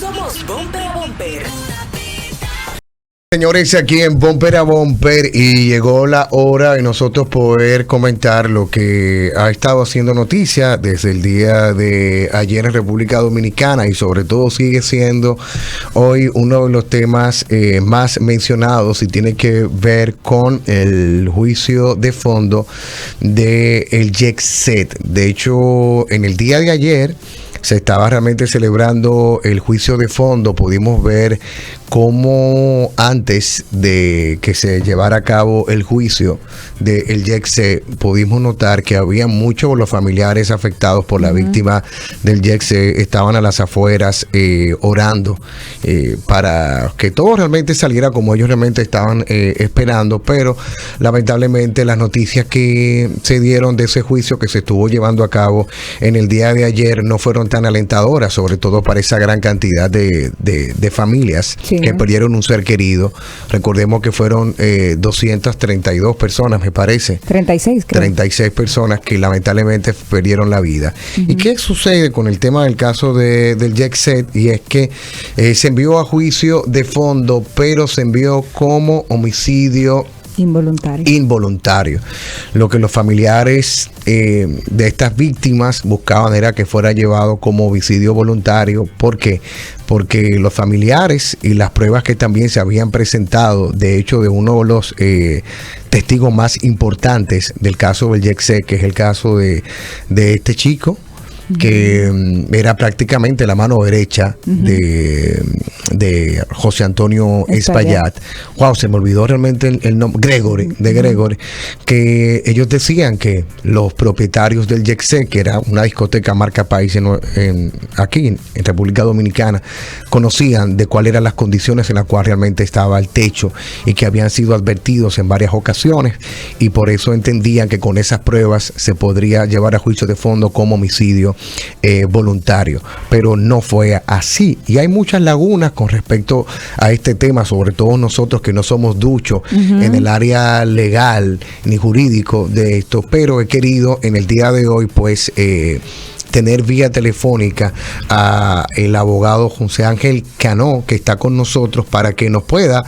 Somos Bumper a Bumper. Señores, aquí en Bumper a Bumper, y llegó la hora de nosotros poder comentar lo que ha estado haciendo noticia desde el día de ayer en República Dominicana, y sobre todo sigue siendo hoy uno de los temas más mencionados, y tiene que ver con el juicio de fondo del Jet-Set. De hecho, en el día de ayer se estaba realmente celebrando el juicio de fondo. Pudimos ver cómo antes de que se llevara a cabo el juicio del Jet-Set, pudimos notar que había muchos de los familiares afectados por la víctima del Jet-Set estaban a las afueras orando para que todo realmente saliera como ellos realmente estaban esperando, pero lamentablemente las noticias que se dieron de ese juicio que se estuvo llevando a cabo en el día de ayer no fueron tan alentadoras, sobre todo para esa gran cantidad de familias que perdieron un ser querido. Recordemos que fueron 232 personas, me parece. 36, creo. 36 personas que lamentablemente perdieron la vida. ¿Y qué sucede con el tema del caso del Jet-Set? Y es que se envió a juicio de fondo, pero se envió como homicidio involuntario. Lo que los familiares de estas víctimas buscaban era que fuera llevado como homicidio voluntario. ¿Por qué? Porque los familiares y las pruebas que también se habían presentado, de hecho, de uno de los testigos más importantes del caso del Jet-Set, que es el caso de este chico, que era prácticamente la mano derecha de José Antonio Espaillat. Wow, se me olvidó realmente el nombre, Gregory, que ellos decían que los propietarios del Jet-Set, que era una discoteca marca país aquí en República Dominicana, conocían de cuáles eran las condiciones en las cuales realmente estaba el techo, y que habían sido advertidos en varias ocasiones, y por eso entendían que con esas pruebas se podría llevar a juicio de fondo como homicidio voluntario, pero no fue así, y hay muchas lagunas con respecto a este tema, sobre todo nosotros que no somos duchos en el área legal ni jurídico de esto, pero he querido en el día de hoy pues tener vía telefónica a el abogado José Ángel Cano, que está con nosotros, para que nos pueda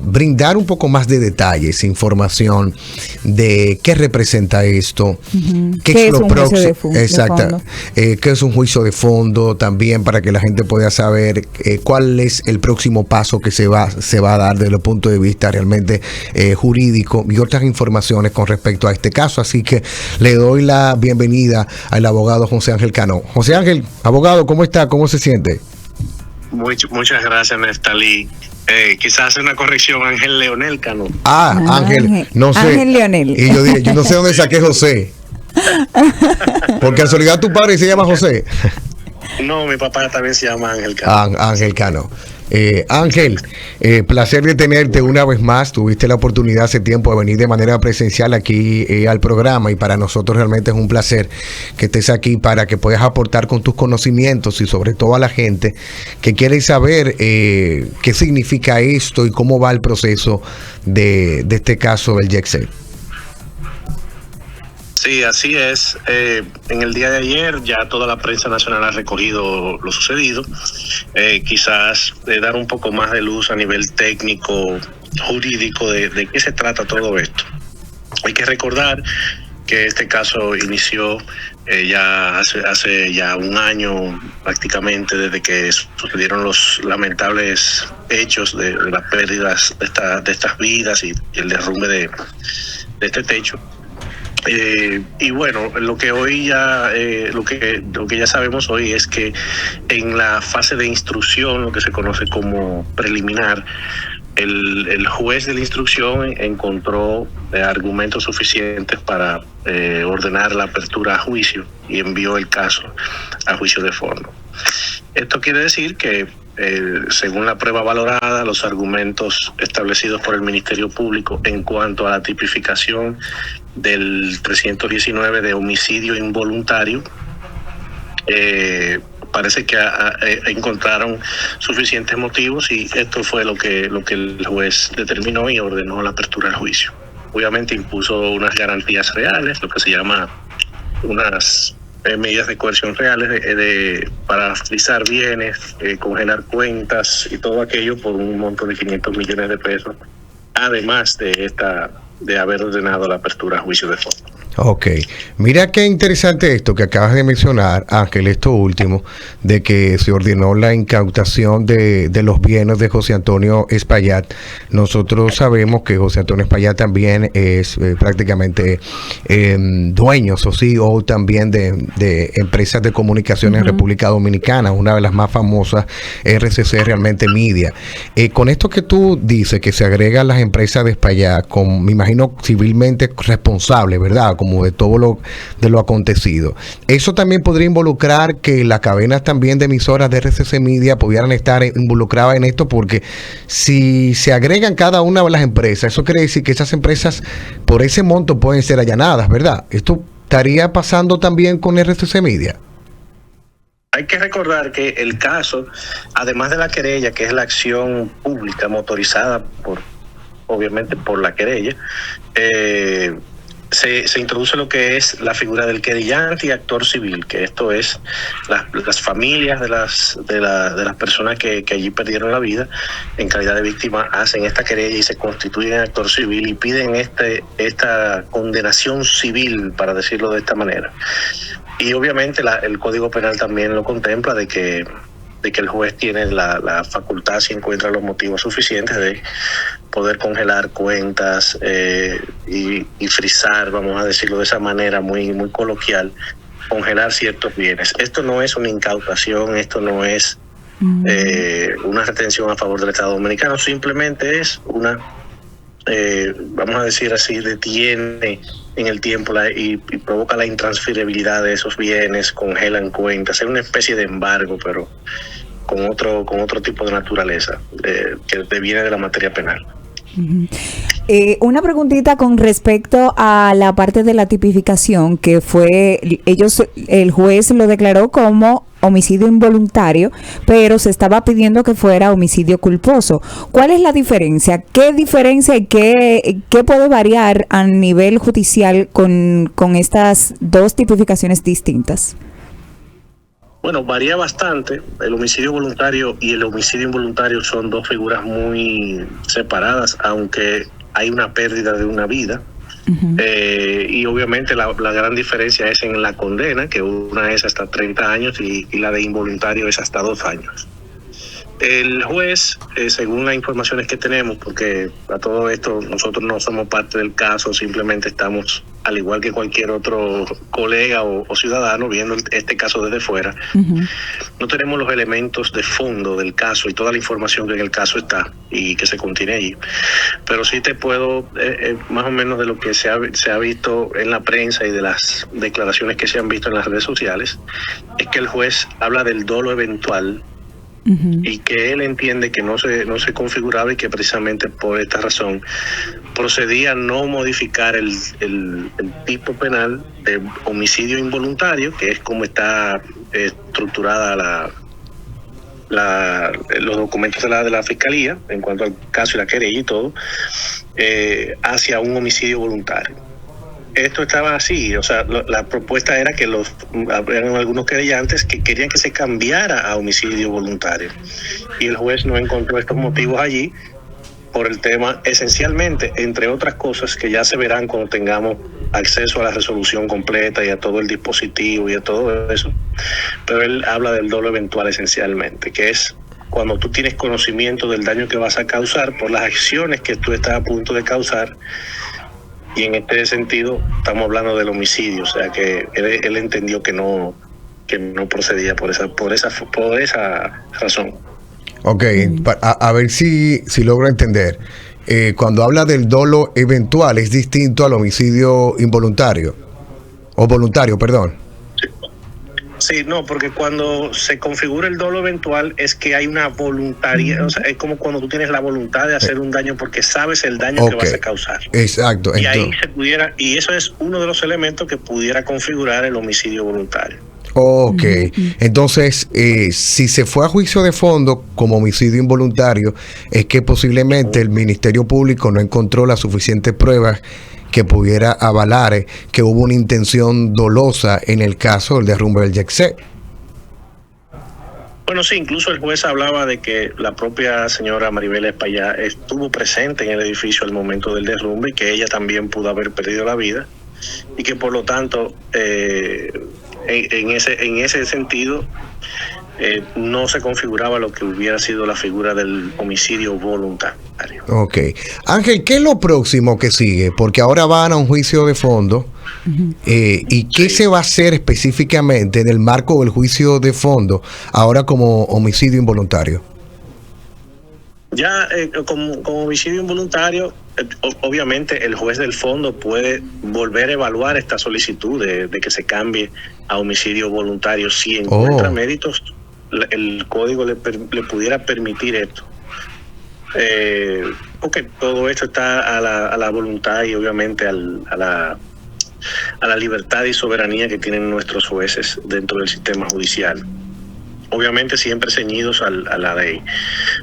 brindar un poco más de detalles, información de qué representa esto, qué es lo próximo, exacto, qué es un juicio de fondo, también para que la gente pueda saber cuál es el próximo paso que se va a dar desde el punto de vista realmente jurídico, y otras informaciones con respecto a este caso. Así que le doy la bienvenida al abogado José Ángel Cano. José Ángel, abogado, ¿cómo está? ¿Cómo se siente? Muchas gracias, Neftalí. Quizás hacer una corrección, Ángel Leonel Cano. Ángel, no sé. Ángel Leonel. Y yo dije, yo no sé dónde saqué José. Por casualidad tu padre se llama José. No, mi papá también se llama Ángel Cano. Ángel Cano. Ángel, placer de tenerte una vez más. Tuviste la oportunidad hace tiempo de venir de manera presencial aquí al programa, y para nosotros realmente es un placer que estés aquí para que puedas aportar con tus conocimientos, y sobre todo a la gente que quiere saber qué significa esto y cómo va el proceso de este caso del Jet-Set. Sí, así es. En el día de ayer ya toda la prensa nacional ha recogido lo sucedido. Quizás dar un poco más de luz a nivel técnico, jurídico, de qué se trata todo esto. Hay que recordar que este caso inició ya hace ya un año prácticamente, desde que sucedieron los lamentables hechos de las pérdidas de estas vidas y el derrumbe de este techo. Y bueno, lo que hoy ya lo que ya sabemos hoy es que en la fase de instrucción, lo que se conoce como preliminar, el juez de la instrucción encontró argumentos suficientes para ordenar la apertura a juicio y envió el caso a juicio de fondo. Esto quiere decir que según la prueba valorada, los argumentos establecidos por el Ministerio Público en cuanto a la tipificación del 319 de homicidio involuntario, parece que encontraron suficientes motivos, y esto fue lo que el juez determinó y ordenó la apertura del juicio. Obviamente impuso unas garantías reales, lo que se llama unas medidas de coerción reales para frisar bienes, congelar cuentas y todo aquello por un monto de 500 millones de pesos, además de haber ordenado la apertura a juicio de fondo. Ok, mira qué interesante esto que acabas de mencionar, Ángel, esto último, de que se ordenó la incautación de los bienes de José Antonio Espaillat. Nosotros sabemos que José Antonio Espaillat también es prácticamente dueño o CEO también de empresas de comunicación en República Dominicana, una de las más famosas, RCC Realmente Media. Con esto que tú dices, que se agregan las empresas de Espaillat, me imagino civilmente responsable, ¿verdad? Como de todo lo acontecido. Eso también podría involucrar que las cadenas también de emisoras de RCC Media pudieran estar involucradas en esto, porque si se agregan cada una de las empresas, eso quiere decir que esas empresas por ese monto pueden ser allanadas, ¿verdad? ¿Esto estaría pasando también con RCC Media? Hay que recordar que el caso, además de la querella, que es la acción pública motorizada obviamente por la querella, se introduce lo que es la figura del querellante y actor civil, que esto es las familias de las personas que allí perdieron la vida en calidad de víctima, hacen esta querella y se constituyen en actor civil y piden esta condenación civil, para decirlo de esta manera. Y obviamente el Código Penal también lo contempla, de que el juez tiene la facultad, si encuentra los motivos suficientes, de poder congelar cuentas y frisar, vamos a decirlo de esa manera muy, muy coloquial, congelar ciertos bienes. Esto no es una incautación, esto no es una retención a favor del Estado Dominicano, simplemente es vamos a decir así, detiene en el tiempo y provoca la intransferibilidad de esos bienes, congelan cuentas, es una especie de embargo, pero con otro tipo de naturaleza, que viene de la materia penal. Una preguntita con respecto a la parte de la tipificación, que fue, el juez lo declaró como homicidio involuntario, pero se estaba pidiendo que fuera homicidio culposo. ¿Cuál es la diferencia? ¿Qué diferencia y qué puede variar a nivel judicial con estas dos tipificaciones distintas? Bueno, varía bastante. El homicidio voluntario y el homicidio involuntario son dos figuras muy separadas, aunque hay una pérdida de una vida. Y obviamente la gran diferencia es en la condena, que una es hasta 30 años y la de involuntario es hasta 2 años. El juez, según las informaciones que tenemos, porque a todo esto nosotros no somos parte del caso, simplemente estamos, al igual que cualquier otro colega o ciudadano, viendo este caso desde fuera, no tenemos los elementos de fondo del caso y toda la información que en el caso está y que se contiene allí. Pero sí te puedo, más o menos de lo que se ha visto en la prensa y de las declaraciones que se han visto en las redes sociales, es que el juez habla del dolo eventual, y que él entiende que no se configuraba y que precisamente por esta razón procedía a no modificar el tipo penal de homicidio involuntario, que es como está estructurada los documentos de la Fiscalía en cuanto al caso y la querella y todo, hacia un homicidio voluntario. Esto estaba así, o sea, la propuesta era que habían algunos querellantes que querían que se cambiara a homicidio voluntario, y el juez no encontró estos motivos allí por el tema, esencialmente, entre otras cosas que ya se verán cuando tengamos acceso a la resolución completa y a todo el dispositivo y a todo eso, pero él habla del dolo eventual esencialmente, que es cuando tú tienes conocimiento del daño que vas a causar por las acciones que tú estás a punto de causar. Y en este sentido estamos hablando del homicidio, o sea que él entendió que no procedía por esa razón. Ok, a ver si logro entender. Cuando habla del dolo eventual, es distinto al homicidio involuntario, o voluntario, perdón. Sí, no, porque cuando se configura el dolo eventual es que hay una voluntariedad, o sea, es como cuando tú tienes la voluntad de hacer un daño porque sabes el daño que vas a causar. Exacto. Y ahí y eso es uno de los elementos que pudiera configurar el homicidio voluntario. Ok, entonces si se fue a juicio de fondo como homicidio involuntario, es que posiblemente el Ministerio Público no encontró las suficientes pruebas que pudiera avalar que hubo una intención dolosa en el caso del derrumbe del Jet Set. Bueno, sí, incluso el juez hablaba de que la propia señora Maribel Espaillá estuvo presente en el edificio al momento del derrumbe y que ella también pudo haber perdido la vida y que por lo tanto en ese sentido no se configuraba lo que hubiera sido la figura del homicidio voluntario. Ok. Ángel, ¿qué es lo próximo que sigue? Porque ahora van a un juicio de fondo. ¿Y qué se va a hacer específicamente en el marco del juicio de fondo ahora como homicidio involuntario? Ya como homicidio involuntario, obviamente el juez del fondo puede volver a evaluar esta solicitud de que se cambie a homicidio voluntario si encuentra méritos. El código le pudiera permitir esto. Porque todo esto está a la voluntad y obviamente a la libertad y soberanía que tienen nuestros jueces dentro del sistema judicial. Obviamente siempre ceñidos a la ley.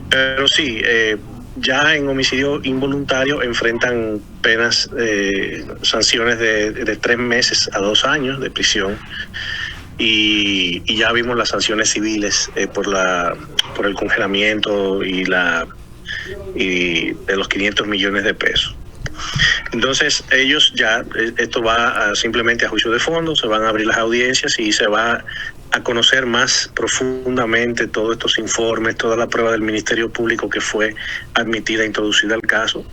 Pero sí, ya en homicidio involuntario enfrentan penas, sanciones de 3 meses a 2 años de prisión. Y ya vimos las sanciones civiles por el congelamiento y de los 500 millones de pesos. Entonces ellos esto va simplemente a juicio de fondo, se van a abrir las audiencias y se va a conocer más profundamente todos estos informes, toda la prueba del Ministerio Público que fue admitida e introducida al caso,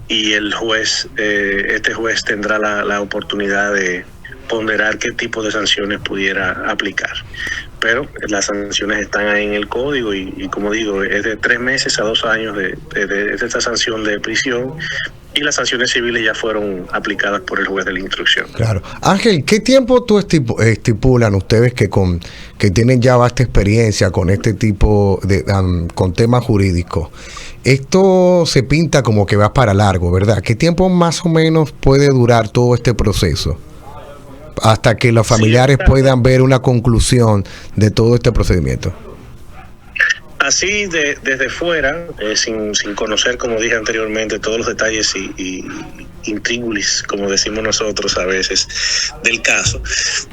y el juez, este juez tendrá la oportunidad de ponderar qué tipo de sanciones pudiera aplicar. Pero las sanciones están ahí en el código y como digo, es de 3 meses a 2 años de esta sanción de prisión, y las sanciones civiles ya fueron aplicadas por el juez de la instrucción. Claro. Ángel, ¿qué tiempo tú estipulan ustedes que tienen ya vasta experiencia con este tipo de con temas jurídicos? Esto se pinta como que va para largo, ¿verdad? ¿Qué tiempo más o menos puede durar todo este proceso hasta que los familiares puedan ver una conclusión de todo este procedimiento? Así desde fuera, sin conocer, como dije anteriormente, todos los detalles y intríngulis, como decimos nosotros a veces, del caso.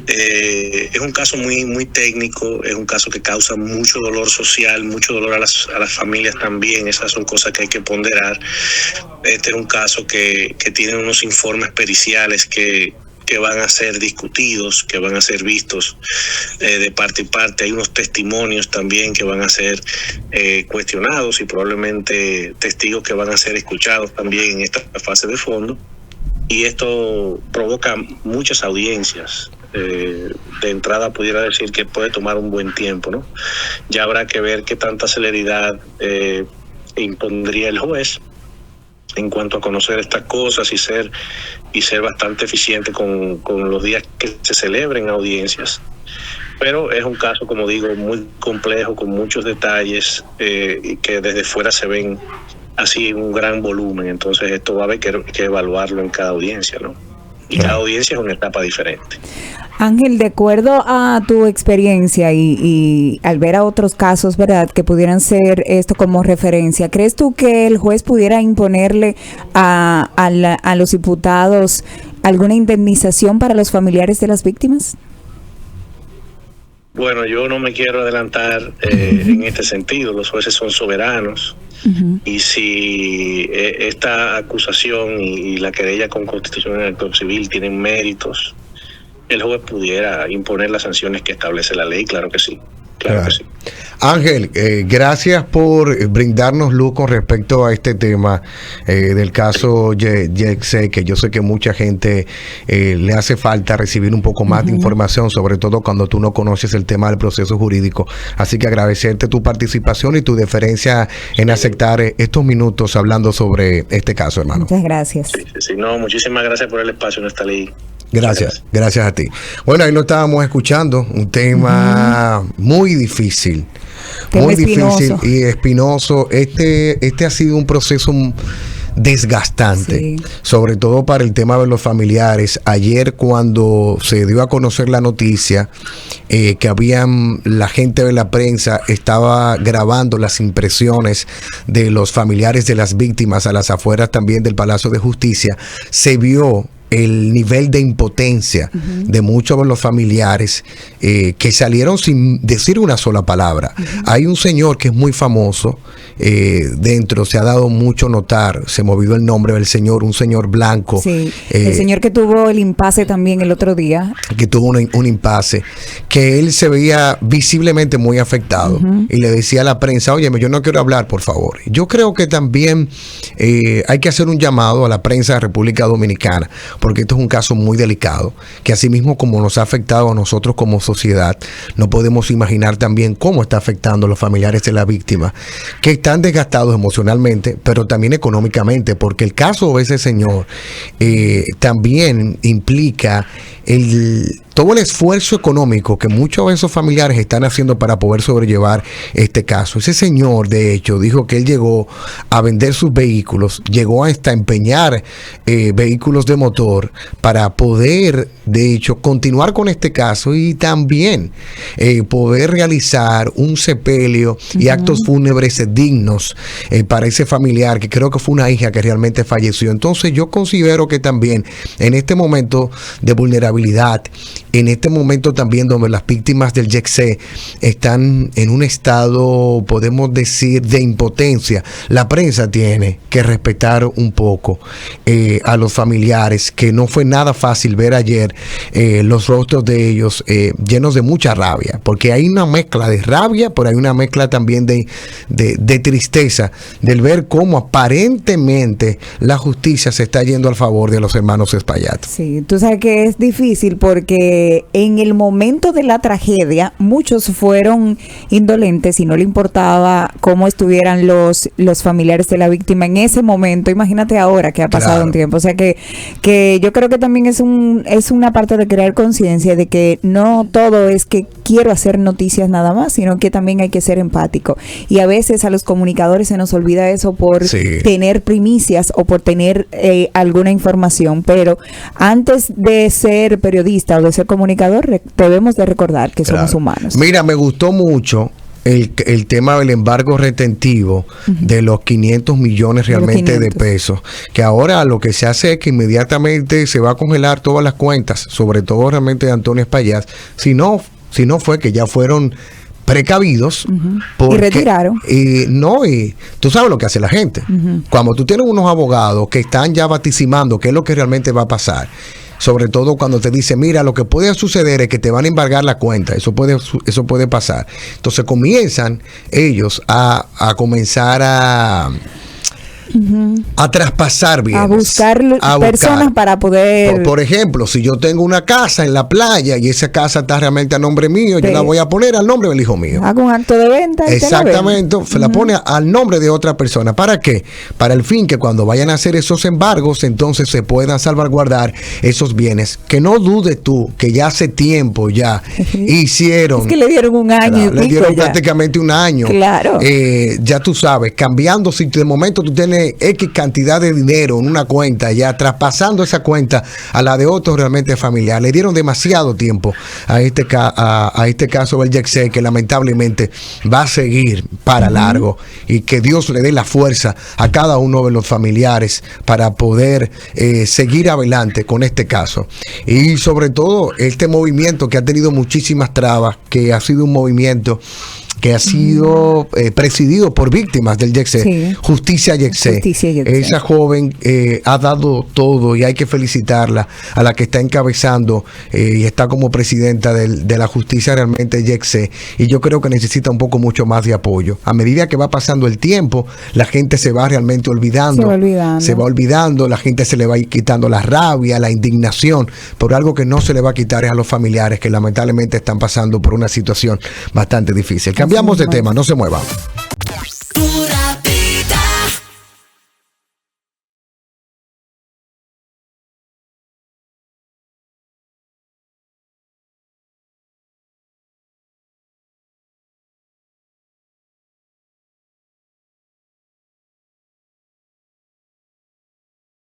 Es un caso muy, muy técnico, es un caso que causa mucho dolor social, mucho dolor a las familias también. Esas son cosas que hay que ponderar. Este es un caso que tiene unos informes periciales que van a ser discutidos, que van a ser vistos de parte y parte. Hay unos testimonios también que van a ser cuestionados y probablemente testigos que van a ser escuchados también en esta fase de fondo. Y esto provoca muchas audiencias. De entrada pudiera decir que puede tomar un buen tiempo, ¿no? Ya habrá que ver qué tanta celeridad impondría el juez en cuanto a conocer estas cosas y ser bastante eficiente con los días que se celebren audiencias. Pero es un caso, como digo, muy complejo, con muchos detalles que desde fuera se ven así en un gran volumen. Entonces esto va a haber que evaluarlo en cada audiencia, ¿no? Y cada audiencia es una etapa diferente. Ángel, de acuerdo a tu experiencia y al ver a otros casos, ¿verdad?, que pudieran ser esto como referencia, ¿crees tú que el juez pudiera imponerle a los imputados alguna indemnización para los familiares de las víctimas? Bueno, yo no me quiero adelantar en este sentido. Los jueces son soberanos. Y si esta acusación y la querella con constitución en el Código Civil tienen méritos, el juez pudiera imponer las sanciones que establece la ley. Claro que sí. Claro que sí. Ángel, gracias por brindarnos luz con respecto a este tema del caso Jet Set, que yo sé que mucha gente le hace falta recibir un poco más de información, sobre todo cuando tú no conoces el tema del proceso jurídico. Así que agradecerte tu participación y tu deferencia en aceptar estos minutos hablando sobre este caso, hermano. Muchas gracias. Sí, no, muchísimas gracias por el espacio en esta ley. Gracias a ti. Bueno, ahí lo estábamos escuchando, un tema muy difícil, muy difícil y espinoso. Este ha sido un proceso desgastante, Sí. sobre todo para el tema de los familiares. Ayer cuando se dio a conocer la noticia que la gente de la prensa estaba grabando las impresiones de los familiares de las víctimas a las afueras también del Palacio de Justicia, se vio el nivel de impotencia de muchos de los familiares que salieron sin decir una sola palabra. Hay un señor que es muy famoso dentro, se ha dado mucho notar, se movió el nombre del señor, un señor blanco. Sí, el señor que tuvo el impasse también el otro día. Que tuvo un impasse, que él se veía visiblemente muy afectado y le decía a la prensa, óyeme, yo no quiero hablar, por favor. Yo creo que también hay que hacer un llamado a la prensa de República Dominicana, porque esto es un caso muy delicado, que así mismo como nos ha afectado a nosotros como sociedad, no podemos imaginar también cómo está afectando a los familiares de la víctima, que están desgastados emocionalmente, pero también económicamente, porque el caso de ese señor también implica todo el esfuerzo económico que muchos de esos familiares están haciendo para poder sobrellevar este caso. Ese señor, de hecho, dijo que él llegó a vender sus vehículos, llegó hasta empeñar vehículos de motor para poder, de hecho, continuar con este caso y también poder realizar un sepelio y actos fúnebres dignos para ese familiar, que creo que fue una hija que realmente falleció. Entonces yo considero que también en este momento de vulnerabilidad, en este momento también donde las víctimas del YECSE están en un estado, podemos decir, de impotencia, la prensa tiene que respetar un poco a los familiares, que no fue nada fácil ver ayer los rostros de ellos llenos de mucha rabia, porque hay una mezcla de rabia, pero hay una mezcla también de tristeza del ver cómo aparentemente la justicia se está yendo al favor de los hermanos Espaillat. Sí, tú sabes que es difícil porque en el momento de la tragedia muchos fueron indolentes y no le importaba cómo estuvieran los familiares de la víctima en ese momento. Imagínate ahora que ha pasado un tiempo. O sea que yo creo que también es una parte de crear conciencia de que no todo es que quiero hacer noticias nada más, sino que también hay que ser empático. Y a veces a los comunicadores se nos olvida eso por tener primicias o por tener alguna información, pero antes de ser periodista o de ser comunicador, debemos de recordar que somos humanos. Mira, me gustó mucho el tema del embargo retentivo de los 500 millones realmente de pesos, que ahora lo que se hace es que inmediatamente se va a congelar todas las cuentas, sobre todo realmente de Antonio Espaillat, si no fue que ya fueron precavidos porque, y retiraron. Y tú sabes lo que hace la gente. Cuando tú tienes unos abogados que están ya vaticinando qué es lo que realmente va a pasar, sobre todo cuando te dice, mira, lo que puede suceder es que te van a embargar la cuenta, eso puede pasar. Entonces comienzan ellos a comenzar a traspasar bienes, a buscar personas para poder... Por ejemplo, si yo tengo una casa en la playa y esa casa está realmente a nombre mío, yo la voy a poner al nombre del hijo mío. Hago un acto de venta. Exactamente, se la pone al nombre de otra persona. ¿Para qué? Para el fin que cuando vayan a hacer esos embargos, entonces se puedan salvaguardar esos bienes. Que no dudes tú que ya hace tiempo ya hicieron... Es que le dieron un año. Le dieron prácticamente un año. Claro. Ya tú sabes, cambiando, si de momento tú tienes X cantidad de dinero en una cuenta, ya traspasando esa cuenta a la de otro realmente familiar. Le dieron demasiado tiempo a este caso del YECSE, que lamentablemente va a seguir para largo, y que Dios le dé la fuerza a cada uno de los familiares para poder seguir adelante con este caso. Y sobre todo este movimiento que ha tenido muchísimas trabas, que ha sido un movimiento que ha sido presidido por víctimas del YECSE, Justicia YECSE. Esa joven ha dado todo y hay que felicitarla, a la que está encabezando y está como presidenta de la justicia realmente YECSE, y yo creo que necesita un poco mucho más de apoyo. A medida que va pasando el tiempo, la gente se va realmente olvidando, la gente se le va quitando la rabia, la indignación, por algo que no se le va a quitar es a los familiares que lamentablemente están pasando por una situación bastante difícil. Cambiamos de tema, no se muevan.